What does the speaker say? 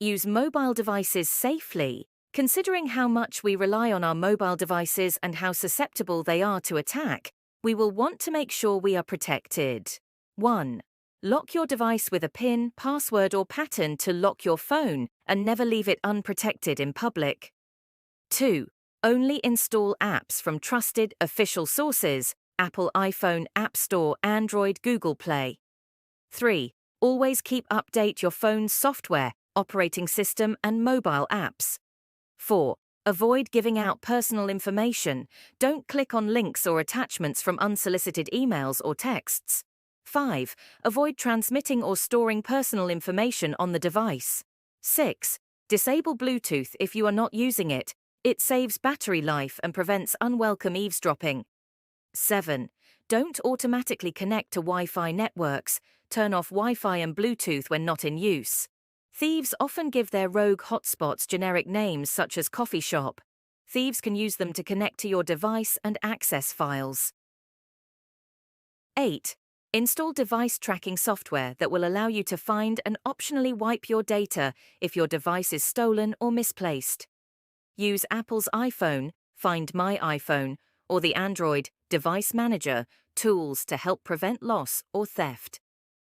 Use mobile devices safely. Considering how much we rely on our mobile devices and how susceptible they are to attack, we will want to make sure we are protected. 1. Lock your device with a PIN, password, or pattern to lock your phone and never leave it unprotected in public. 2. Only install apps from trusted, official sources: Apple iPhone, App Store, Android, Google Play. 3. Always update your phone's software, operating system, and mobile apps. 4. Avoid giving out personal information. Don't click on links or attachments from unsolicited emails or texts. 5. Avoid transmitting or storing personal information on the device. 6. Disable Bluetooth if you are not using it. It saves battery life and prevents unwelcome eavesdropping. 7. Don't automatically connect to Wi-Fi networks. Turn off Wi-Fi and Bluetooth when not in use. Thieves often give their rogue hotspots generic names such as coffee shop. Thieves can use them to connect to your device and access files. 8. Install device tracking software that will allow you to find and optionally wipe your data if your device is stolen or misplaced. Use Apple's iPhone, Find My iPhone, or the Android Device Manager tools to help prevent loss or theft.